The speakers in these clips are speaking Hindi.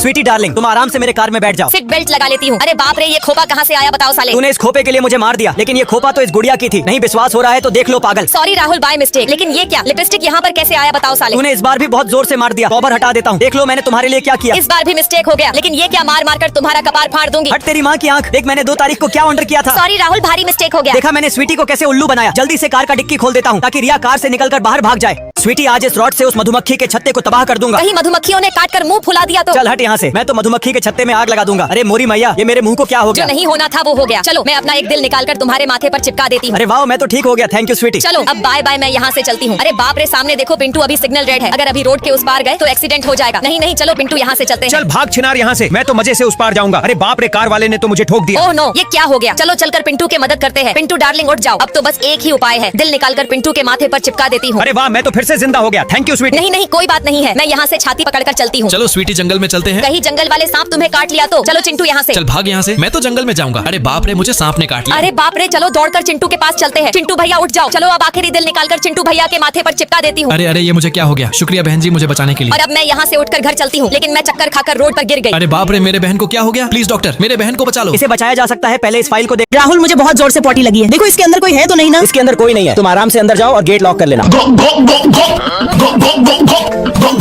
स्वीटी डार्लिंग, तुम आराम से मेरे कार में बैठ जाओ। सीट बेल्ट लगा लेती हूँ। अरे बाप रे, ये खोपा कहाँ से आया बताओ साले। तूने इस खोपे के लिए मुझे मार दिया, लेकिन ये खोपा तो इस गुड़िया की थी। नहीं विश्वास हो रहा है तो देख लो पागल। Sorry Rahul, by mistake. लेकिन ये क्या लिपस्टिक यहाँ पर कैसे आया बताओ साले। तूने इस बार भी बहुत जोर से मार दिया। कवर हटा देता हूँ, देख लो मैंने तुम्हारे लिए क्या किया। इस बार भी मिस्टेक हो गया, लेकिन ये क्या मार मार कर तुम्हारा कपार फाड़ दूंगी। हट तेरी माँ की आंख, देख मैंने 2 तारीख को क्या ऑर्डर किया था। सॉरी राहुल, भारी मिस्टेक हो गया। देखा मैंने स्वीटी को कैसे उल्लू बनाया। जल्दी से कार का डिक्की खोल देता हूँ ताकि रिया कार से निकलकर बाहर भाग जाए। स्वीटी, आज इस रॉड से उस मधुमक्खी के छत्ते को तबाह कर दूंगा। कहीं मधुमक्खियों ने काट कर मुंह फुला दिया तो। चल हट यहाँ से, मैं तो मधुमक्खी के छत्ते में आग लगा दूंगा। अरे मोरी मैया, ये मेरे मुंह को क्या हो गया। जो नहीं होना था वो हो गया। चलो मैं अपना एक दिल निकाल कर तुम्हारे माथे पर चिपका देती हूँ। अरे वाह, मैं तो ठीक हो गया, थैंक यू स्वीटी। चलो अब बाय बाय, मैं यहाँ से चलती हूँ। अरे बाप रे, सामने देखो पिंटू, अभी सिग्नल रेड है। अगर अभी रोड के उस पार गए तो एक्सीडेंट हो जाएगा। नहीं नहीं, चलो पिंटू यहाँ से चलते हैं। चल भाग छिनार यहाँ से, मैं तो मजे से उस पार जाऊंगा। अरे बाप रे, कार वाले ने तो मुझे ठोक दिया। ओह नो, ये क्या हो गया। चलो चलकर पिंटू के मदद करते हैं। पिंटू डार्लिंग उठ जाओ, अब तो बस एक ही उपाय है, दिल निकाल कर पिंटू के माथे पर चिपका देती हूँ। अरे वाह, मैं तो फिर से जिंदा हो गया, थैंक यू स्वीटी। नहीं नहीं, कोई बात नहीं है, मैं यहाँ से छाती पकड़कर चलती हूँ। चलो स्वीटी, जंगल में चलते हैं। कहीं जंगल वाले सांप तुम्हें काट लिया तो। चलो चिंटू यहाँ से। चल भाग यहाँ से, मैं तो जंगल में जाऊंगा। अरे बाप रे, मुझे सांप ने काट लिया। अरे बाप रे, चलो दौड़कर चिंटू के पास चलते हैं। चिंटू भैया उठ जाओ। चलो अब आखिरी दिल निकालकर चिंटू भैया के माथे पर चिपका देती हूँ। अरे अरे, ये मुझे क्या हो गया। शुक्रिया बहन जी मुझे बचाने के लिए। और अब मैं यहाँ से उठकर घर चलती हूँ, लेकिन मैं चक्कर खाकर रोड पर गिर गई। अरे बाप रे, मेरे बहन को क्या हो गया। प्लीज डॉक्टर, मेरे बहन को बचा लो। इसे बचाया जा सकता है, पहले इस फाइल को देख। राहुल, मुझे बहुत जोर से पॉटी लगी है। देखो इसके अंदर कोई है तो नहीं ना। इसके अंदर कोई नहीं है, तुम आराम से अंदर जाओ और गेट लॉक कर लेना।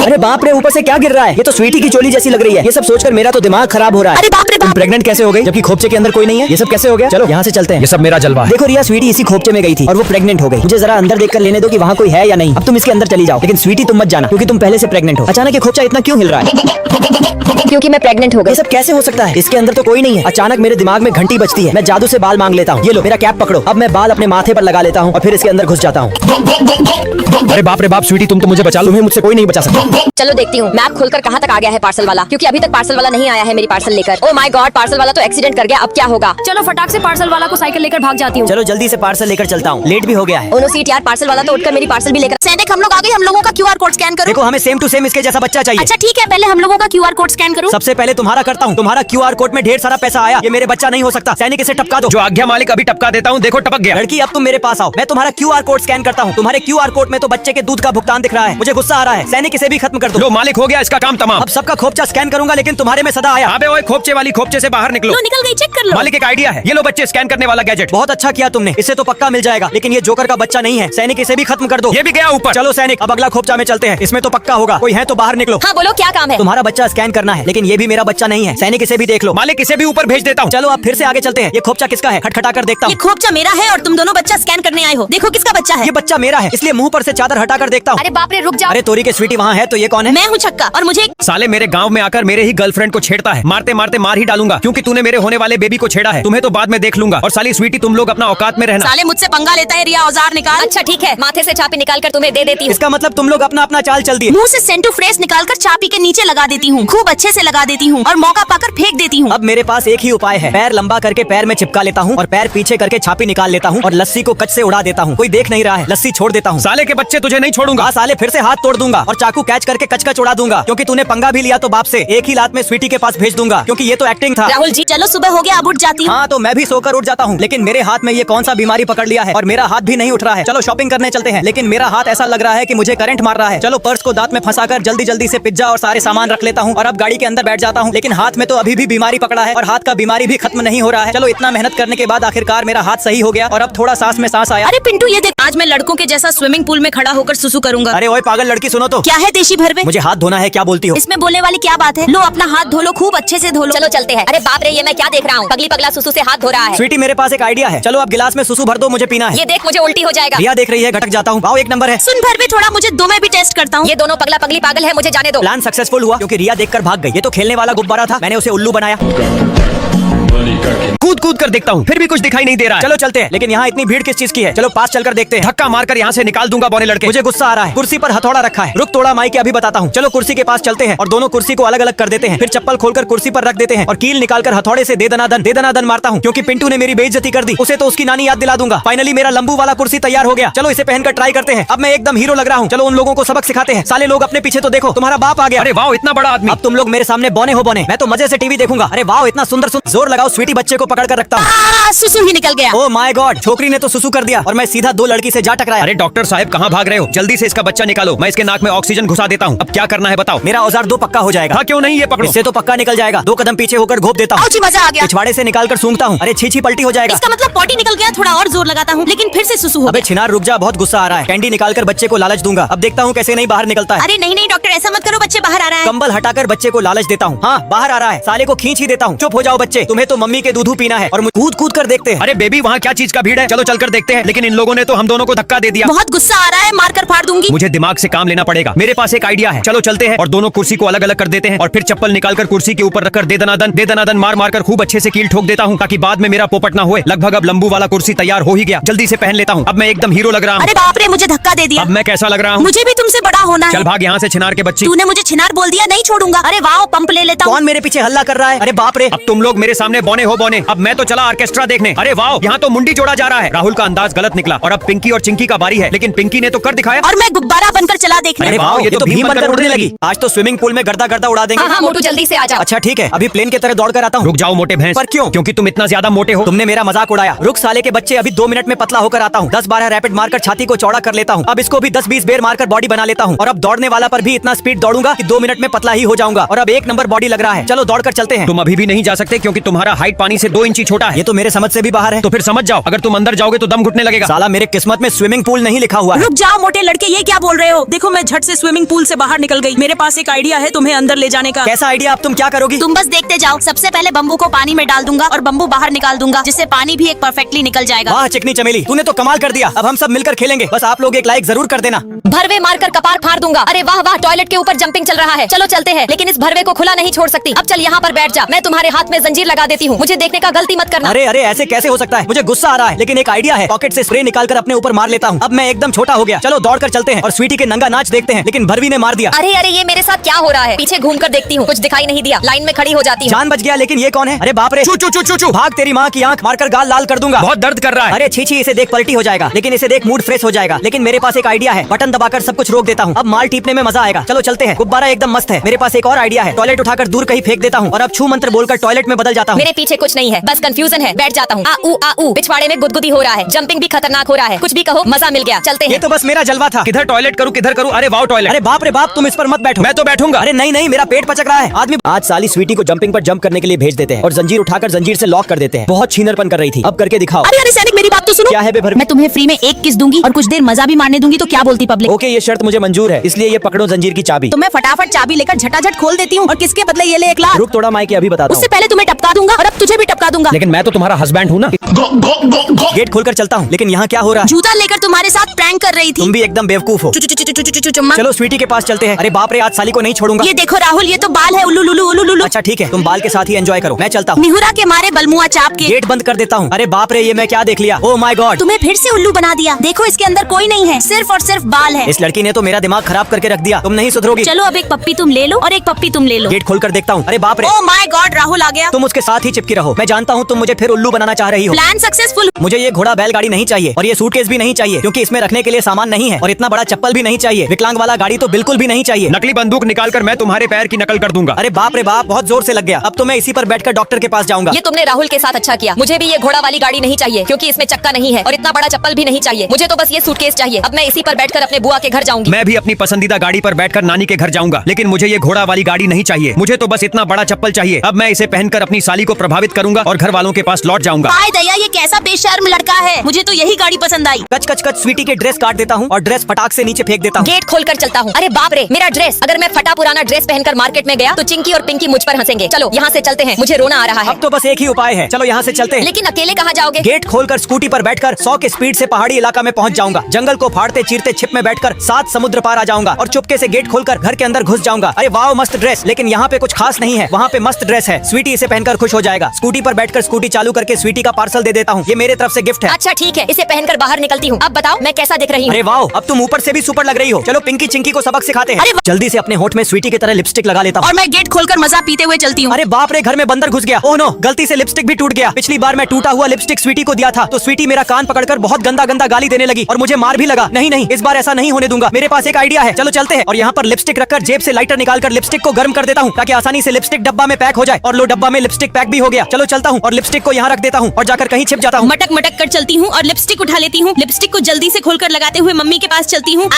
अरे बाप रे, ऊपर से क्या गिर रहा है। ये तो स्वीटी की चोली जैसी लग रही है। ये सब सोचकर मेरा तो दिमाग खराब हो रहा है। अरे बाप रे तुम बाप। प्रेग्नेंट कैसे हो गई जबकि खोपचे के अंदर कोई नहीं है। ये सब कैसे हो गया। चलो यहाँ से चलते हैं, ये सब मेरा जलवा है। देखो रिया, स्वीटी इसी खोपचे में गई थी और वो प्रेग्नेंट हो गई। मुझे जरा अंदर देखकर लेने दो कि वहाँ कोई है या नहीं। अब तुम इसके अंदर चली जाओ, लेकिन स्वीटी तुम मत जाना क्योंकि तुम पहले से प्रेग्नेंट हो। अचानक ये खोपचा इतना क्यों हिल रहा है। क्योंकि मैं प्रेग्नेंट हो गई। ये सब कैसे हो सकता है। इसके अंदर तो कोई नहीं है। अचानक मेरे दिमाग में घंटी बजती है। मैं जादू से बाल मांग लेता हूँ। ये लो मेरा कैप पकड़ो। अब मैं बाल अपने माथे पर लगा लेता हूँ और फिर इसके अंदर घुस जाता हूँ। अरे बाप रे बाप, स्वीटी तुम तो मुझे बचा लो, तुम्हें मुझसे कोई नहीं बचा सकता। चलो देखती हूँ मैप खोलकर कहाँ तक आ गया है पार्सल वाला, क्योंकि अभी तक पार्सल वाला नहीं आया है मेरी पार्सल लेकर। ओह माय गॉड, पार्सल वाला तो एक्सीडेंट कर गया। अब क्या होगा। चलो फटाक से पार्सल वाला को साइकिल लेकर भाग जाती हूँ। चलो जल्दी से पार्सल लेकर चलता हूँ, लेट भी हो गया है। ओनो सीट यार, पार्सल वाला तो उठकर मेरी पार्सल भी लेकर। सैनिक, हम लोग आ गए। हम लोगों का क्यूआर कोड स्कैन करो। देखो हमें सेम टू सेम इसके जैसा बच्चा चाहिए। अच्छा ठीक है, पहले हम लोगों का क्यूआर कोड स्कैन करो। सबसे पहले तुम्हारा करता हूँ। तुम्हारा क्यूआर कोड में ढेर सारा पैसा आया। ये मेरे बच्चा नहीं हो सकता। सैनिक इसे टपका दो। जो आज्ञा मालिक, अभी टपका देता हूँ। देखो टपक गया। लड़की अब तुम मेरे पास आओ, मैं तुम्हारा क्यूआर कोड स्कैन करता हूँ। तुम्हारे क्यूआर कोड में तो बच्चे के दूध का भुगतान दिख रहा है। मुझे गुस्सा आ रहा है। सैनिक इसे भी खत्म कर दो। लो मालिक, हो गया इसका काम तमाम। अब सबका खोपचा स्कैन करूंगा, लेकिन तुम्हारे में सदा आया। अबे ओए, खोपचे वाली खोपचे से बाहर निकलो। लो निकल गई, चेक कर लो। मालिक एक आइडिया है, ये लो बच्चे स्कैन करने वाला गैजेट। बहुत अच्छा किया तुमने, इससे तो पक्का मिल जाएगा। लेकिन ये जोकर का बच्चा नहीं है। सैनिक इसे भी खत्म कर दो। ये भी गया ऊपर। चलो सैनिक, अब अगला खोपचा में चलते हैं। इसमें तो पक्का होगा। कोई है तो बाहर निकलो। हाँ बोलो, क्या काम है। तुम्हारा बच्चा स्कैन करना है, लेकिन ये भी मेरा बच्चा नहीं है। सैनिक इसे भी देख लो। मालिक इसे भी ऊपर भेज देता हूँ। चलो अब फिर से आगे चलते हैं। ये खोपचा किसका है, खटखटा कर देखता ये हूँ। खोपचा मेरा है और तुम दोनों बच्चा स्कैन करने आए हो। देखो किसका बच्चा है। ये बच्चा मेरा है, इसलिए मुंह पर से चादर हटा कर देखता हूँ। अरे बाप रे, रुक जाओ। अरे तोरी के स्वीटी वहाँ है तो ये कौन है। मैं हूँ छक्का, और मुझे साले मेरे गांव में आकर मेरे ही गर्लफ्रेंड को छेड़ता है। मारते मारते मार ही डालूंगा, क्योंकि तूने मेरे होने वाले बेबी को छेड़ा है। तुम्हें तो बाद में देख लूंगा। और साली स्वीटी, तुम लोग अपना औकात में रहना। साले मुझसे पंगा लेता है। रिया, औजार निकाल। अच्छा ठीक है, माथे से चाबी निकाल कर तुम्हें दे देती हूँ। इसका मतलब तुम लोग अपना अपना चाल चल दिए। मुंह से सेंटू फ्रेश निकालकर चाबी के नीचे लगा देती हूँ। खूब अच्छे से लगा देती हूँ और मौका पाकर फेंक देती हूँ। अब मेरे पास एक ही उपाय है। पैर लंबा करके पैर में चिपका लेता हूँ और पैर पीछे करके छापी निकाल लेता हूँ और लस्सी को कच से उड़ा देता हूँ। कोई देख नहीं रहा है, लस्सी छोड़ देता हूँ। साले के बच्चे, तुझे नहीं छोड़ूंगा। साले फिर से हाथ तोड़ दूंगा और चाकू कैच करके कच कच उड़ा दूंगा। क्योंकि तूने पंगा भी लिया तो बाप से एक ही लात में स्वीटी के पास भेज दूंगा, क्योंकि ये तो एक्टिंग था। राहुल जी, चलो सुबह हो गया, अब उठ जाती हूँ। हाँ तो मैं भी सोकर उठ जाता हूँ, लेकिन मेरे हाथ में ये कौन सा बीमारी पकड़ लिया है और मेरा हाथ भी नहीं उठ रहा है। चलो शॉपिंग करने चलते हैं, लेकिन मेरा हाथ ऐसा लग रहा है कि मुझे करंट मार रहा है। चलो पर्स को दांत में फंसाकर जल्दी जल्दी से पिज्जा और सारे सामान रख लेता हूँ और अब गाड़ी के अंदर बैठ जाता हूँ। लेकिन हाथ में तो अभी भी बीमारी पकड़ा है और हाथ का बीमारी भी खत्म नहीं हो रहा है। चलो इतना मेहनत करने के बाद आखिरकार मेरा हाथ सही हो गया और अब थोड़ा सांस में सांस आया। अरे पिंटू, ये देख, आज मैं लड़कों के जैसा स्विमिंग पूल में खड़ा होकर सुसु करूंगा। अरे ओए पागल लड़की, सुनो तो। क्या है देशी भरवे। मुझे हाथ धोना है, क्या बोलती हो। इसमें बोलने वाली क्या बात है। लो अपना हाथ धो लो, खूब अच्छे से धो लो। चलो चलते हैं। अरे बाप रे, ये मैं क्या देख रहा हूँ। पगली पगला सुसु से हाथ धो रहा है। स्वीटी, मेरे पास एक आइडिया है। चलो अब गिलास में सुसु भर दो, मुझे पीना है। ये देख, मुझे उल्टी हो जाएगा। रिया देख रही है, घटक जाता हूँ। वाओ, एक नंबर है। सुन भरवे, थोड़ा मुझे दो, मैं भी टेस्ट करता हूँ। ये दोनों पगला पगली पागल है, मुझे जाने दो। प्लान सक्सेसफुल हुआ क्योंकि रिया देखकर भाग गई। ये तो खेलने वाला गुब्बारा था, मैंने उसे उल्लू बनाया। कूद कूद कर देखता हूँ, फिर भी कुछ दिखाई नहीं दे रहा है। चलो चलते हैं, लेकिन यहाँ इतनी भीड़ किस चीज की है। चलो पास चलकर देखते हैं। धक्का मारकर यहाँ से निकाल दूंगा बौने लड़के। मुझे गुस्सा आ रहा है। कुर्सी पर हथौड़ा रखा है। रुक तोड़ा माई के अभी बताता हूँ। चलो कुर्सी के पास चलते हैं और दोनों कुर्सी को अलग अलग कर देते हैं। फिर चप्पल खोलकर कुर्सी पर रख देते हैं और कील निकालकर हथौड़े से दे दनादन मारता हूँ, क्योंकि पिंटू ने मेरी बेइज्जती कर दी। उसे तो उसकी नानी याद दिला दूंगा। फाइनली मेरा लंबू वाला कुर्सी तैयार हो गया। चलो इसे पहनकर ट्राई करते हैं। अब मैं एकदम हीरो लग रहा हूँ। चलो उन लोगों को सबक सिखाते हैं। साले लोग अपने पीछे तो देखो, तुम्हारा बाप आ गया। अरे वाह, इतना बड़ा आदमी। अब तुम लोग मेरे सामने बौने हो बौने। मैं तो मजे से टीवी देखूंगा। अरे वाह, इतना सुंदर जोर लगा लगाओ, स्वीटी बच्चे को पकड़ कर रखता हूँ। सुसु ही निकल गया। ओ माय गॉड, छोकरी ने तो सुसु कर दिया और मैं सीधा 2 लड़की से जा टकराया। अरे डॉक्टर साहब कहाँ भाग रहे हो? जल्दी से इसका बच्चा निकालो, मैं इसके नाक में ऑक्सीजन घुसा देता हूँ। अब क्या करना है बताओ। मेरा औजार 2 पक्का हो जाएगा। हाँ क्यों नहीं, ये पकड़ो। इससे तो पक्का निकल जाएगा। 2 कदम पीछे होकर घोप देता हूँ। औची, मजा आ गया। पिछवाड़े से निकाल कर सूंघता हूँ। अरे छी पलटी हो जाएगा। इसका मतलब पॉटी निकल गया। थोड़ा और जोर लगाता हूँ लेकिन फिर से सुसु हो अबे गया। छिनार रुक जा, बहुत गुस्सा आ रहा है। कैंडी निकाल कर बच्चे को लालच दूंगा। अब देखता हूँ कैसे नहीं बाहर निकलता है। अरे नहीं नहीं डॉक्टर, ऐसा मत करो, बच्चे बाहर आ रहा है। कंबल हटाकर बच्चे को लालच देता हूँ। हाँ बाहर आ रहा है, साले को खींच ही देता हूँ। चुप हो जाओ बच्चे, तुम्हें तो मम्मी के दूध पीना है और कूद कूद कर देखते हैं। अरे बेबी वहाँ क्या चीज का भीड़ है, चलो चलकर देखते हैं। लेकिन इन लोगों ने तो हम दोनों को धक्का दे दिया। बहुत गुस्सा आ रहा है, मारकर फाड़ दूंगी। मुझे दिमाग से काम लेना पड़ेगा। मेरे पास एक आइडिया है, चलो चलते हैं और दोनों कुर्सी को अलग अलग कर देते हैं और फिर चप्पल निकालकर कुर्सी के ऊपर रखकर दे दनादन मार मार कर खूब अच्छे से कील ठोक देता हूँ ताकि बाद में मेरा पोपट ना होए। लगभग अब लंबू वाला कुर्सी तैयार हो ही गया। जल्दी से पहन लेता हूँ। अब मैं एकदम हीरो लग रहा हूँ। अरे बाप रे, मुझे धक्का दे दिया। अब मैं कैसा लग रहा हूँ? मुझे भी तुमसे बड़ा होना है। चल भाग यहाँ से छिनार के बच्ची। तूने मुझे छिनार बोल दिया, नहीं छोड़ूंगा। अरे वाह, पंप ले लेता हूँ। कौन मेरे पीछे हल्ला कर रहा है? अरे बाप रे, अब तुम लोग मेरे सामने बौने हो बौने। अब मैं तो चला ऑर्केस्ट्रा देखने। अरे वाह, यहाँ तो मुंडी जोड़ा जा रहा है। राहुल का अंदाज गलत निकला और अब पिंकी और चिंकी का बारी है। लेकिन पिंकी ने तो कर दिखाया और मैं गुब्बारा बनकर चला देखने। अरे वाह, ये तो भीम बनकर उड़ने लगी। आज तो स्विमिंग पूल में गर्दा गर्दा उड़ा देंगे। हाँ मोटू जल्दी से आ जाओ। अच्छा ठीक है, अभी प्लेन की तरह दौड़ कर आता हूँ। रुक जाओ मोटे भैंस। पर क्यों? क्योंकि तुम इतना ज्यादा मोटे हो। तुमने मेरा मजाक उड़ाया। रुक साले के बच्चे, अभी 2 मिनट में पतला होकर आता हूँ। 10-12 रैपिड मारकर छाती को चौड़ा कर लेता हूँ। अब इसको भी 10-20 बेर मारकर बॉडी बना लेता हूँ। और अब दौड़ने वाला पर भी इतना स्पीड दौड़ूंगा कि 2 मिनट में पतला ही हो जाऊंगा। और अब 1 नंबर बॉडी लग रहा है। चलो दौड़ कर चलते हैं। तुम अभी भी नहीं जा सकते क्योंकि तुम्हारा हाइट पानी से 2 इंच ही छोटा है। ये तो मेरे समझ से भी बाहर है। तो फिर समझ जाओ, अगर तुम अंदर जाओगे तो दम घुटने लगेगा। साला मेरे किस्मत में स्विमिंग पूल नहीं लिखा हुआ है। रुक जाओ मोटे लड़के, ये क्या बोल रहे हो? देखो मैं झट से स्विमिंग पूल से बाहर निकल गई। मेरे पास एक आइडिया है तुम्हें अंदर ले जाने का। कैसा आइडिया? अब तुम क्या करोगी? तुम बस देखते जाओ। सबसे पहले बम्बू को पानी में डाल दूंगा और बम्बू बाहर निकाल दूंगा, जिससे पानी भी एक परफेक्टली निकल जाएगा। वाह चिकनी चमेली, तूने तो कमाल कर दिया। अब हम सब मिलकर खेलेंगे। बस आप लोग एक लाइक जरूर कर देना। भरवे मारकर कपार फाड़ दूंगा। अरे वाह वाह, टॉयलेट के ऊपर जंपिंग चल रहा है। चलो चलते हैं, लेकिन इस भरवे को खुला नहीं छोड़ सकती। अब चल यहाँ पर बैठ जा, मैं तुम्हारे हाथ में जंजीर लगा देती हूँ। मुझे देखने का गलती मत करना। अरे अरे, ऐसे कैसे हो सकता है? मुझे गुस्सा आ रहा है, लेकिन एक आइडिया है। पॉकेट से स्प्रे निकालकर अपने ऊपर मार लेता हूँ। अब मैं एकदम छोटा हो गया। चलो दौड़ कर चलते हैं और स्वीटी के नंगा नाच देखते हैं। लेकिन भरवी ने मार दिया। अरे अरे, ये मेरे साथ क्या हो रहा है? पीछे घूम कर देखती हूँ, कुछ दिखाई नहीं दिया। लाइन में खड़ी हो जाती हूँ। जान बच गया, लेकिन ये कौन है? अरे बाप रे, चू चू चू चू चू। भाग, तेरी माँ की आंख मारकर गाल लाल कर दूंगा। बहुत दर्द कर रहा है। अरे छी, इसे देख पलटी हो जाएगा, लेकिन इसे देख मूड फ्रेश हो जाएगा। लेकिन मेरे पास एक आइडिया है, बटन दबाकर सब कुछ रोक देता हूँ। अब माल टीपने में मजा आएगा। चलो चलते हैं। गुब्बारा एकदम मस्त है। मेरे पास एक और आइडिया है, टॉयलेट उठाकर दूर कहीं फेंक देता हूँ और अब छू मंत्र बोलकर टॉयलेट में बदल जाता हूँ। मेरे पीछे कुछ नहीं है, बस कंफ्यूजन है। बैठ जाता हूँ। आ ऊ, पिछवाड़े में गुदगुदी हो रहा है। जंपिंग भी खतरनाक हो रहा है। कुछ भी कहो, मजा मिल गया। चलते ये हैं। तो बस मेरा जलवा था। किधर टॉयलेट करूँ किधर करूँ? अरे वाह टॉयलेट। अरे बाप रे बाप, तुम इस पर मत बैठो। मैं तो बैठूंगा। अरे नहीं नहीं, मेरा पेट पचक रहा है। आदमी आज साली स्वीटी को जंपिंग पर जंप करने के लिए भेज देते हैं और जंजीर उठाकर जंजीर से लॉक कर देते हैं। बहुत छीनरपन कर रही थी, अब करके दिखाओ। अरे अरे सैनिक, मेरी बात तो सुनो। क्या है बे भरवी? मैं तुम्हें फ्री में एक किस दूंगी और कुछ देर मजा भी मारने दूंगी, तो क्या बोलती पब्लिक? ओके, ये शर्त मुझे मंजूर है, इसलिए ये पकड़ो जंजीर की चाबी। तो मैं फटाफट चाबी लेकर झटाझट खोल देती हूँ और किसके बदले ये ले 1 लाख। रुक थोड़ा माइक, अभी बताता उससे हूँ। पहले तुम्हें टपका दूंगा और अब तुझे भी टपका दूंगा। लेकिन मैं तो तुम्हारा हस्बैंड हूँ ना। गेट खोलकर चलता हूँ, लेकिन यहाँ क्या हो रहा है? जूता लेकर तुम्हारे साथ प्रैंक कर रही थी। तुम भी एकदम बेवकूफ हो। चुम्मा। चलो स्वीटी के पास चलते हैं। अरे बाप रे, आज साली को नहीं छोड़ूंगा। ये देखो राहुल, ये तो बाल है। उल्लू लुलू उल्लू लुलू। अच्छा ठीक है, तुम बाल के साथ ही एंजॉय करो, मैं चलता हूँ। निहुरा के मारे बलमुआ चाप के। गेट बंद कर देता हूँ। अरे बाप रे, ये मैं क्या देख लिया? ओह माय गॉड, तुम्हें फिर से उल्लू बना दिया। देखो इसके अंदर कोई नहीं है, सिर्फ और सिर्फ बाल है। इस लड़की ने तो मेरा दिमाग खराब करके रख दिया। तुम नहीं सुधरोगी। चलो अब एक पप्पी तुम ले लो और एक पप्पी तुम ले लो। गेट खोलकर देखता हूँ। अरे बाप रे, ओह माय गॉड, राहुल आ गया। तुम उसके साथ ही चिपकी रहो। मैं जानता हूँ तुम मुझे फिर उल्लू बनाना चाह रही हो। Plan successful. मुझे ये घोड़ा बैलगाड़ी नहीं चाहिए और ये सूटकेस भी नहीं चाहिए, क्योंकि इसमें रखने के लिए सामान नहीं है। और इतना बड़ा चप्पल भी नहीं चाहिए। विकलांग वाला गाड़ी तो बिल्कुल भी नहीं चाहिए। नकली बंदूक निकालकर मैं तुम्हारे पैर की नकल कर दूंगा। अरे बाप रे बाप, बहुत जोर से लग गया। अब तो मैं इसी पर बैठकर डॉक्टर के पास जाऊंगा। ये तुमने राहुल के साथ अच्छा किया। मुझे भी ये घोड़ा वाली गाड़ी नहीं चाहिए, क्योंकि इसमें चक्का नहीं है और इतना बड़ा चप्पल भी नहीं चाहिए। मुझे तो बस ये सूटकेस चाहिए। अब मैं इसी पर बैठकर अपने बुआ के घर जाऊंगी। मैं भी अपनी पसंदीदा गाड़ी पर बैठकर नानी के घर जाऊंगा, लेकिन मुझे ये घोड़ा वाली गाड़ी नहीं चाहिए। मुझे तो बस इतना बड़ा चप्पल चाहिए। अब मैं इसे पहनकर अपनी साली को प्रभावित करूंगा और घर वालों के पास लौट जाऊंगा। हाय दया, ये कैसा बेशर्म लड़का है। मुझे तो यही गाड़ी पसंद आई। कच कच कच, स्वीटी के ड्रेस काट देता हूँ और ड्रेस फटाक से नीचे फेंक देता हूँ। गेट खोलकर चलता हूँ। अरे बाप रे, मेरा ड्रेस। अगर मैं फटा पुराना ड्रेस पहनकर मार्केट में गया तो चिंकी और पिंकी मुझ पर हंसेंगे। चलो यहाँ से चलते हैं, मुझे रोना आ रहा है। अब तो बस एक ही उपाय है, चलो यहाँ से चलते हैं। लेकिन अकेले कहाँ जाओगे? गेट खोलकर स्कूटी पर बैठकर 100 के स्पीड से पहाड़ी इलाका में पहुंच जाऊंगा। जंगल को फाड़ते चीरते छिप में बैठकर 7 समुद्र पार आ जाऊंगा और चुपके से गेट खोलकर घर के अंदर घुस जाऊंगा। अरे वाह, मस्त ड्रेस। लेकिन यहाँ पे कुछ खास नहीं है, वहाँ पे मस्त ड्रेस है। स्वीटी इसे पहनकर खुश हो जाएगा। स्कूटी पर बैठकर स्कूटी चालू करके स्वीटी का पार्सल दे देता हूँ। ये मेरे तरफ से गिफ्ट है। अच्छा ठीक है, इसे पहनकर बाहर निकलती हूँ। अब बताओ मैं कैसा दिख रही हूँ? अरे वाह, अब तुम ऊपर से भी सुपर लग रही हो। चलो पिंकी चिंकी को सबक सिखाते हैं। जल्दी से अपने होंठ में स्वीटी की तरह लिपस्टिक लगा लेता हूँ और मैं गेट खोलकर मजा पीते हुए चलती हूँ। अरे बाप रे, घर में बंदर घुस गया। ओह नो, गलती से लिपस्टिक भी टूट गया। पिछली बार मैं टूटा हुआ लिपस्टिक स्वीटी को दिया था तो स्वीटी मेरा कान पकड़कर बहुत गंदा गंदा गाली देने लगी और मुझे मार भी लगा। नहीं नहीं, इस बार ऐसा नहीं होने दूंगा। मेरे पास एक आइडिया है, चलो चलते हैं। और यहाँ पर लिपस्टिक रखकर जेब से लाइटर निकालकर लिपस्टिक को गर्म कर देता हूँ ताकि आसानी से लिपस्टिक डब्बा में पैक हो जाए। और लो, डब्बा में लिपस्टिक पैक भी हो गया। चलो चलता हूँ और लिपस्टिक को यहाँ रख देता हूँ और जाकर कहीं छिप जाता हूँ। मटक मटक कर चलती हूँ और लिपस्टिक उठा लेती हूँ। लिपस्टिक को जल्दी से खोलकर लगाते हुए मम्मी के पास चलती हूँ।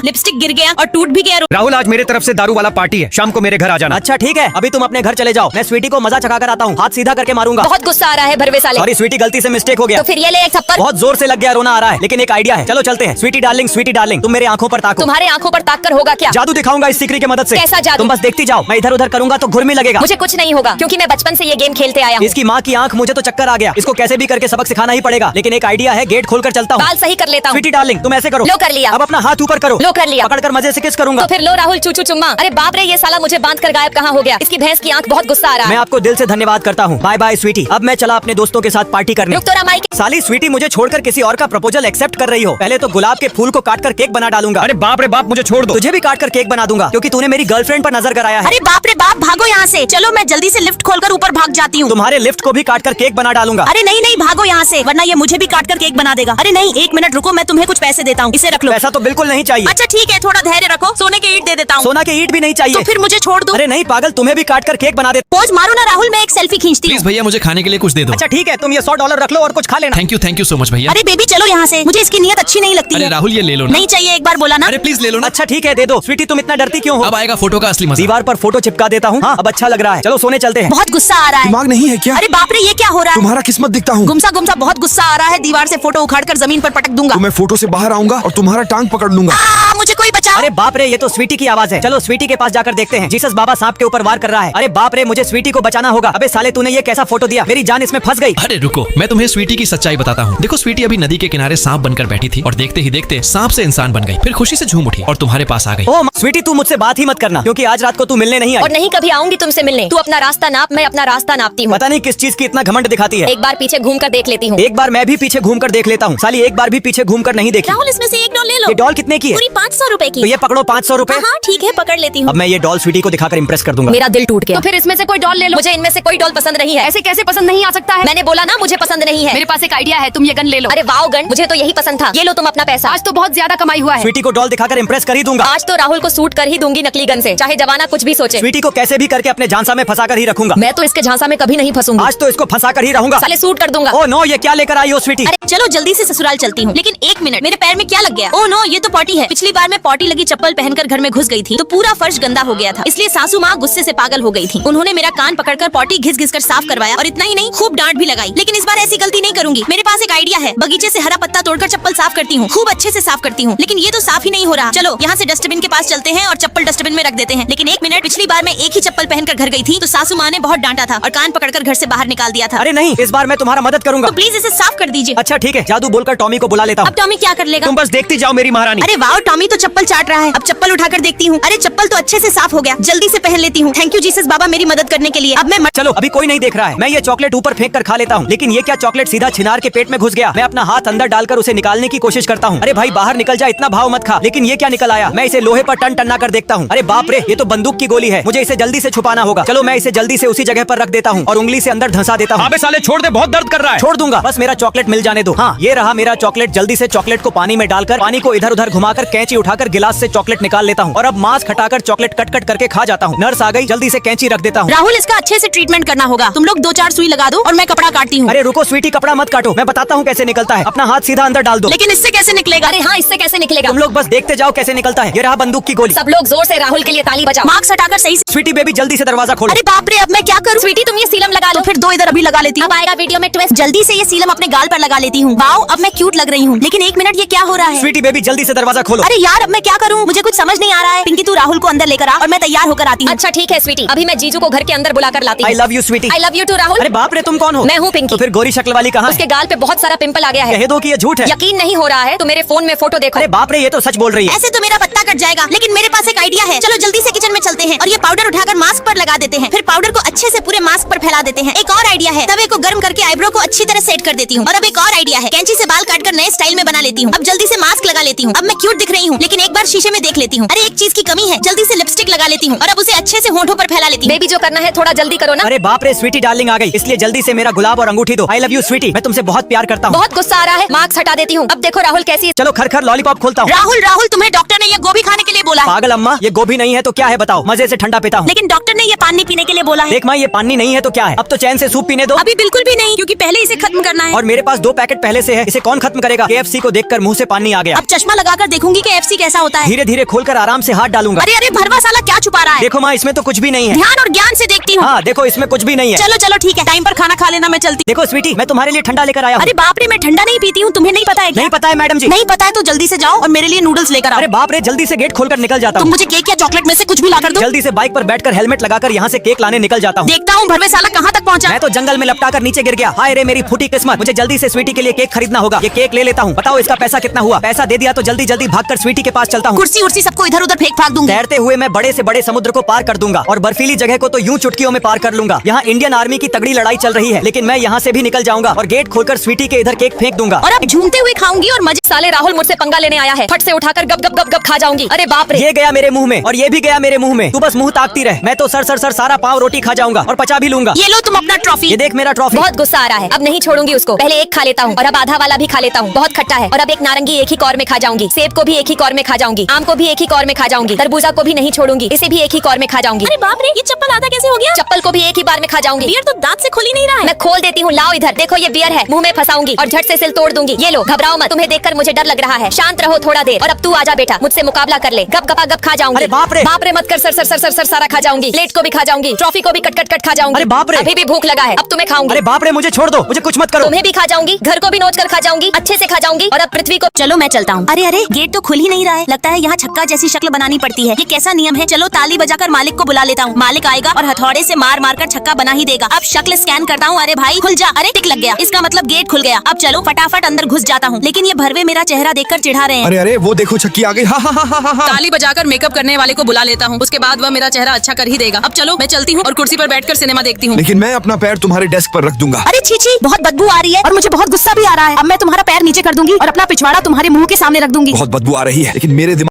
लिपस्टिक गिर गया और टूट भी गया। राहुल, आज मेरे तरफ से दारू वाला पार्टी है, शाम को मेरे घर आ जाना। अच्छा ठीक है, अभी तुम अपने घर चले जाओ, मैं स्वीटी को मजा चखा कर आता हूँ। हाथ सीधा करके मारूंगा। बहुत गुस्सा आ रहा है भरवे साले। सॉरी स्वीटी, गलती से मिस्टेक हो गया। तो फिर ये ले एक थप्पड़। बहुत जोर से लग गया, रोना आ रहा है, लेकिन एक आइडिया है। चलो चलते हैं। स्वीटी डार्लिंग, तुम मेरे आंखों पर ताको। तुम्हारे आंखों पर ताक कर होगा क्या? जादू दिखाऊंगा इस सिकरी की मदद से। कैसा जादू? तुम बस देखती जाओ, मैं इधर उधर करूंगा तो घुर्मी लगेगा। मुझे कुछ नहीं होगा क्योंकि मैं बचपन से ये गेम खेलते आया हूँ। इसकी माँ की आंख, मुझे तो चक्कर आ गया। इसको कैसे भी करके सबक सिखाना ही पड़ेगा, लेकिन एक आइडिया है, गेट खोलकर चलता हूँ। बाल सही कर लेता हूँ। स्वीटी डार्लिंग, तुम ऐसे करो। लो कर लिया। अब अपना हाथ ऊपर करो। लो कर लिया। पकड़कर मजे से किस करूंगा। तो फिर लो राहुल चूचू चुम्मा। अरे बाप रे, ये साला मुझे बांध कर गायब कहाँ हो गया? इसकी भैंस की आंख बहुत गुस्सा आ रहा मैं है। आपको दिल से धन्यवाद करता हूँ। Bye bye sweety. अब मैं चला अपने दोस्तों के साथ पार्टी करने। रुक तो रमाई के। साली स्वीटी, मुझे छोड़कर किसी और का प्रपोजल एक्सेप्ट कर रही हो। पहले तो गुलाब के फूल को काटकर केक बना डालूंगा। अरे बाप रे बाप, मुझे छोड़ दो। तुझे भी काटकर केक बना दूंगा क्योंकि तूने मेरी गर्लफ्रेंड पर नजर कराया है। अरे बाप रे बाप, भागो यहाँ से। चलो मैं जल्दी से लिफ्ट खोलकर ऊपर भाग जाती हूँ। तुम्हारे लिफ्ट को भी काटकर केक बना डालूंगा। अरे नहीं नहीं, भागो यहाँ से, वरना ये मुझे भी काटकर केक बना देगा। अरे नहीं, एक मिनट रुको, मैं तुम्हें कुछ पैसे देता हूँ, इसे रख लो। ऐसा तो बिल्कुल नहीं चाहिए। अच्छा ठीक है, थोड़ा धैर्य रखो, सोने के ईंट दे देता हूँ। सोना के ईंट भी नहीं चाहिए। तो फिर मुझे छोड़ दो। अरे नहीं पागल, तुम्हें भी काटकर केक बना दे। पोज मारो ना राहुल, मैं एक सेल्फी खींचती हूँ। प्लीज भैया मुझे खाने के लिए कुछ दे दो। अच्छा ठीक है, तुम ये $100 रख लो और कुछ खा लेना। थैंक यू सो मच भैया। अरे बेबी चलो यहाँ से, मुझे इसकी नियत अच्छी नहीं लगती अरे है। राहुल, ये ले लो ना। नहीं चाहिए, एक बार बोला ना। अरे प्लीज ले लो ना। अच्छा ठीक है, दे दो। स्वीटी, तुम इतना डरती क्यों हो? अब आएगा फोटो का असली मजा। दीवार पर फोटो चिपका देता हूँ। हाँ, अब अच्छा लग रहा है। चलो सोने चलते हैं। बहुत गुस्सा आ रहा है। दिमाग नहीं है क्या? अरे बाप रे, ये क्या हो रहा है? तुम्हारा किस्मत दिखता हूँ। गुमसा गुमसा बहुत गुस्सा आ रहा है। दीवार से फोटो उखाड़कर जमीन पर पटक दूंगा। तो मैं फोटो से बाहर आऊंगा और तुम्हारा टांग पकड़ लूंगा। मुझे कोई बचाओ। अरे बाप रे, ये तो स्वीटी की आवाज है। चलो स्वीटी के पास जाकर देखते हैं। जीसस बाबा सांप के ऊपर वार कर रहा है। अरे बाप रे, मुझे स्वीटी को बचाना होगा। अबे साले, तूने ये कैसा फोटो दिया? मेरी जान इसमें फंस गई। अरे रुको, मैं तुम्हें स्वीटी की सच्चाई बताता हूँ। देखो स्वीटी अभी नदी के किनारे सांप बनकर बैठी थी और देखते ही देखते सांप से इंसान बन गई। फिर खुशी से झूम उठी और तुम्हारे पास आ गई। ओ स्वीटी, तू मुझसे बात ही मत करना क्योंकि आज रात को तू मिलने नहीं और आई। नहीं कभी आऊंगी तुमसे मिलने। तू अपना रास्ता नाप, मैं अपना रास्ता नापती हूँ। पता नहीं किस चीज की इतना घमंड दिखाती है। एक बार पीछे घूम कर देख लेती हूँ। एक बार मैं भी पीछे घूम कर देख लेता हूँ। साली एक बार भी पीछे घूम कर नहीं देखी। राहुल, इसमें से एक डॉल ले लो। ये डॉल कितने की है? पूरी 500 रुपए की। तो ये पकड़ो 500 रुपए। हाँ ठीक है, पकड़ लेती हूँ। अब मैं ये डॉल स्वीटी को दिखाकर इम्प्रेस कर दूंगा। मेरा दिल टूट गया। तो फिर इसमें से कोई डॉल ले लो। मुझे इनमें से कोई डॉल पसंद नहीं है। ऐसे कैसे पसंद नहीं आ सकता है? मैंने बोला ना, मुझे पसंद नहीं है। मेरे पास एक आइडिया है, तुम ये गन ले लो। अरे वाओ गन, मुझे तो यही पसंद था। ये लो तुम अपना पैसा। आज तो बहुत ज्यादा कमाई हुआ है। स्वीटी को डॉल दिखाकर इम्प्रेस कर ही दूंगा। आज तो राहुल को सूट कर ही दूंगी नकली गन से, चाहे जमाना कुछ भी सोचे। स्वीटी को कैसे भी करके अपने झांसा में फंसा कर ही रखूंगा। मैं तो इसके झांसा में कभी नहीं फंसूंगी। आज तो इसको फंसा कर ही रहूंगा। साले सूट कर दूंगा। ओ नो, ये क्या लेकर आई हो स्वीटी? अरे चलो जल्दी से ससुराल चलती हूँ। लेकिन एक मिनट, मेरे पैर में क्या लग गया? ओह नो, ये तो पॉटी है। पिछली बार मैं पॉटी लगी चप्पल पहनकर घर में घुस गई थी तो पूरा फर्श गंदा हो गया था, इसलिए सासू माँ गुस्से से पागल हो गई थी। उन्होंने मेरा कान पकड़कर पॉटी घिस घिस कर साफ करवाया और इतना ही नहीं, खूब डांट भी लगाई। लेकिन इस बार ऐसी गलती नहीं करूंगी। मेरे पास एक आइडिया है। बगीचे से हरा पत्ता तोड़कर चप्पल साफ करती हूँ, खूब अच्छे से साफ करती हूँ। लेकिन ये तो साफ ही नहीं हो रहा। चलो यहाँ से डस्टबिन के पास चलते हैं और चप्पल डस्टबिन में रख देते हैं। लेकिन एक मिनट, पिछली बार मैं एक ही चप्पल पहनकर घर गई थी तो सासू माँ ने बहुत डांटा था और कान पकड़कर घर से बाहर निकाल दिया था। अरे नहीं, इस बार मैं तुम्हारा मदद करूंगा। तो प्लीज इसे साफ कर दीजिए। अच्छा ठीक है, जादू बोलकर टॉमी को बुला लेता हूँ। अब टॉमी क्या कर लेगा? तुम बस देखती जाओ मेरी महारानी। अरे वाह, टॉमी तो चप्पल चाट रहा है। अब चप्पल उठाकर देखती हूँ। अरे चप्पल तो अच्छे से साफ हो गया, जल्दी से पहन लेती हूँ। थैंक यू जीसस बाबा मेरी मदद करने के लिए। अब मैं चलो, अभी कोई नहीं देख रहा है। मैं ये चॉकलेट ऊपर फेंक कर खा लेता हूँ। लेकिन ये क्या, चॉकलेट सीधा छिनार के पेट में घुस गया। मैं अपना हाथ अंदर डालकर उसे निकालने की कोशिश करता हूँ। अरे भाई बाहर निकल जा, इतना भाव मत खा। लेकिन ये क्या निकल आया? मैं इसे लोहे पर टन टन्ना कर देखता हूँ। अरे बाप रे, ये तो बंदूक की गोली है। मुझे इसे जल्दी से छुपाना होगा। चलो मैं इसे जल्दी से उसी जगह पर रख देता हूँ और उंगली से अंदर धंसा देता हूँ। अबे साले छोड़ दे, बहुत दर्द कर रहा है। छोड़ दूंगा, बस मेरा चॉकलेट मिल जाने दो। हाँ, ये रहा मेरा चॉकलेट। जल्दी से चॉकलेट को पानी में डालकर, पानी को इधर उधर घुमाकर, कैंची उठाकर गिलास से चॉकलेट निकाल लेता हूँ और अब मास्क हटाकर चॉकलेट कट कट करके खा जाता हूँ। नर्स आ गई, जल्दी से कैंची रख देता हूँ। राहुल, इसका अच्छे से ट्रीटमेंट करना होगा। तुम लोग 2-4 सुई लगा दो और मैं कपड़ा काटती हूँ। अरे रुको स्वीटी, कपड़ा मत काटो, मैं बताता हूँ कैसे निकलता है। अपना हाथ सीधा अंदर डाल दो। लेकिन इससे कैसे निकलेगा? अरे हाँ, इससे कैसे निकलेगा? तुम लोग बस देखते जाओ कैसे निकलता है। ये रहा बंदूक की गोली। सब लोग जोर से राहुल के लिए ताली बजाओ। मार्क्स हटाकर सही से। स्वीटी बेबी, जल्दी से दरवाजा खोलो। अरे बाप रे, अब मैं क्या करूँ? स्वीटी, तुम ये सीलम लगा लो। तो फिर 2 इधर अभी लगा लेती हूँ। अब आएगा वीडियो में ट्विस्ट। जल्दी से ये सीलम अपने गाल पर लगा लेती हूँ। वाओ, अब मैं क्यूट लग रही हूँ। लेकिन एक मिनट, ये क्या हो रहा है? स्वीटी बेबी, जल्दी से दरवाजा खोलो। अरे यार, अब मैं क्या करूँ? मुझे कुछ समझ नहीं आ रहा है। पिंकी, तू राहुल को अंदर लेकर आ और मैं तैयार होकर आती हूँ। अच्छा ठीक है स्वीटी, अभी मैं जीजू को घर के अंदर बुलाकर लाती आई हूँ। Love you sweety. I love you too Rahul. अरे बाप रे, तुम कौन हो? मैं हूँ पिंकी। तो फिर गोरी शक्ल वाली कहाँ उसके है? गाल पे बहुत सारा पिंपल आ गया है। कह दो कि ये झूठ है। यकीन नहीं हो रहा है तो मेरे फोन में फोटो देखो। अरे बाप रे, ये तो सच बोल रही है। ऐसे तो मेरा पत्ता कट जाएगा। लेकिन मेरे पास एक आइडिया है। चलो जल्दी से किचन में चलते हैं और ये पाउडर उठाकर मास्क पर लगा देते हैं। फिर पाउडर को अच्छे से पूरे मास्क पर फैला देते हैं। एक और आइडिया है, तवे को गर्म करके आईब्रो को अच्छी तरह सेट कर देती हूँ। और अब एक और आइडिया है, कैंची से बाल काटकर नए स्टाइल में बना लेती हूँ। अब जल्दी से मास्क लगा लेती हूँ। अब मैं क्यूट दिख रही हूँ, लेकिन एक बार शीशे में देख लेती हूँ। अरे एक चीज की कमी है, जल्दी से लिपस्टिक लगा लेती हूँ और अब उसे अच्छे से होंठों पर फैला लेती हूँ। बेबी, जो करना है थोड़ा जल्दी करो ना। अरे बाप रे, स्वीटी डार्लिंग आ गई, इसलिए जल्दी से मेरा गुलाब और अंगूठी दो। आई लव यू स्वीटी, मैं तुमसे बहुत प्यार करता हूँ। बहुत गुस्सा आ रहा है, मार्क्स हटा देती हूँ। अब देखो राहुल कैसी। चलो खर लॉलीपॉप खोलता हूँ। राहुल, तुम्हें डॉक्टर ने ये गोभी खाने के लिए बोला है। पागल अम्मा, ये गोभी नहीं है तो क्या है बताओ? मजे से ठंडा पीता हूँ। लेकिन डॉक्टर ने ये पानी पीने के लिए बोला है। देख माँ, ये पानी नहीं नहीं है तो क्या है, अब तो चैन से सूप पीने दो। अभी बिल्कुल भी नहीं, क्योंकि पहले इसे खत्म करना है। और मेरे पास 2 पैकेट पहले से है, इसे कौन खत्म करेगा। KFC को देखकर मुंह से पानी आ गया। अब चश्मा लगाकर देखूंगी कि KFC कैसा होता है। धीरे धीरे खोलकर आराम से हाथ डालूंगा। अरे अरे भरवा साला क्या छुपा रहा है। देखो माँ, इसमें तो कुछ भी नहीं है। ध्यान और ज्ञान से देखती हूँ। हाँ देखो, इसमें कुछ भी नहीं है। चलो चलो ठीक है, टाइम पर खाना खा लेना, मैं चलती। देखो स्वीटी, मैं तुम्हारे लिए ठंडा लेकर आया हूँ। अरे बाप रे, मैं ठंडा नहीं पीती हूँ, तुम्हें नहीं पता है क्या? नहीं पता है मैडम जी। नहीं पता है तो जल्दी से जाओ और मेरे लिए नूडल्स लेकर आओ। अरे बाप रे, जल्दी से गेट खोलकर निकल जाता तुम हूँ। मुझे केक या चॉकलेट में से कुछ भी ला कर दो। जल्दी से बाइक पर बैठकर हेलमेट लगाकर यहाँ से केक लाने निकल जाता हूँ। देखता हूँ भरवे साला कहाँ तक पहुँचा। मैं तो जंगल में लपटा कर नीचे गिर गया। हाय रे मेरी फूटी किस्मत। मुझे जल्दी से स्वीटी के लिए केक खरीदना होगा। ये केक ले लेता हूँ। बताओ इसका पैसा कितना हुआ। पैसा दे दिया तो जल्दी जल्दी भागकर स्वीटी के पास चलता हूँ। कुर्सी उर्सी सबको इधर उधर फेंक फाक दूंगी। तैरते हुए मैं बड़े से बड़े समुद्र को पार कर दूंगा और बर्फीली जगह को तो यूं चुटकियों में पार कर लूंगा। यहाँ इंडियन आर्मी की तगड़ी लड़ाई चल रही है, लेकिन मैं यहाँ से भी निकल जाऊंगा और गेट खोलकर स्वीटी के इधर केक फेंक दूंगा। और अब झूमते हुए खाऊंगी और मजे। साले राहुल मुझसे पंगा लेने आया है, फट से उठाकर गप गप गप गप खा जाऊंगी। अरे बाप रे, ये गया मेरे मुंह में और ये भी गया मेरे मुंह में। तू बस मुंह ताकती रह, मैं तो सर सर सर सारा पाव रोटी खा जाऊंगा और पचा भी लूंगा। ये लो तुम अपना ट्रॉफी। ये देख मेरा ट्रॉफी। बहुत गुस्सा आ रहा है, अब नहीं छोड़ूंगी उसको। पहले एक खा लेता हूँ और अब आधा वाला भी खा लेता हूँ। बहुत खट्टा है। और अब एक नारंगी एक ही कौर में खा जाऊंगी, सेब को भी एक ही कौर में खा जाऊंगी, आम को भी एक ही कौर में खा जाऊंगी, तरबूजा को भी नहीं छोड़ूंगी, इसे भी एक ही कौर में खा जाऊंगी। अरे बाप रे, ये चप्पल आधा कैसे हो गया? चप्पल को भी एक ही बार में खा जाऊंगी। बियर तो दांत से खुल ही नहीं रहा है। मैं खोल देती हूँ, लाओ इधर। देखो ये बियर है, मुंह में फंसाऊंगी और झट से सिल तोड़ दूंगी। ये लो, घबराओ मत, तुम्हें देखकर मुझे डर लग रहा है। शांत रहो थोड़ा देर। और अब तू आजा बेटा, मुझसे मुकाबला कर ले। गप गपा गप खा जाऊंगी। अरे बाप रे। बाप रे मत कर, sir sir sir sir sir सारा खा जाऊंगी। प्लेट को भी खा जाऊंगी, ट्रॉफी को भी कट कट कट खा जाऊंगी। अरे बाप रे। अभी भी भूख लगा है, अब तुम्हें खाऊंगी। अरे बाप रे, मुझे छोड़ दो, मुझे कुछ मत करो। तुम्हें भी खा जाऊंगी, घर को भी नोच कर खा जाऊंगी, अच्छे से खा जाऊंगी। और अब पृथ्वी को। चलो मैं चलता हूँ। अरे अरे, गेट तो खुल ही नहीं रहा है। लगता है यहाँ छक्का जैसी शक्ल बनानी पड़ती है। ये कैसा नियम है? चलो ताली बजाकर मालिक को बुला लेता हूँ। मालिक आएगा और हथौड़े से मार मार कर छक्का बना ही देगा। अब शक्ल स्कैन करता हूँ। अरे भाई खुल जा। अरे टिक लग गया, इसका मतलब गेट खुल गया। अब चलो फटाफट अंदर घुस जाता हूँ। लेकिन ये भरवे मेरा चेहरा देखकर चिढ़ा रहे हैं। अरे अरे, वो देखो छक्की आ गई। हाँ हाँ हाँ हाँ हाँ। ताली बजाकर मेकअप करने वाले को बुला लेता हूँ, उसके बाद वह मेरा चेहरा अच्छा कर ही देगा। अब चलो मैं चलती हूँ और कुर्सी पर बैठकर सिनेमा देखती हूँ। लेकिन मैं अपना पैर तुम्हारे डेस्क पर रख दूंगा। अरे छी छी, बहुत बदबू आ रही है और मुझे बहुत गुस्सा भी आ रहा है। अब मैं तुम्हारा पैर नीचे कर दूंगी और अपना पिछवाड़ा तुम्हारे मुंह के सामने रख दूंगी। बहुत बदबू आ रही है, लेकिन मेरे दिमाग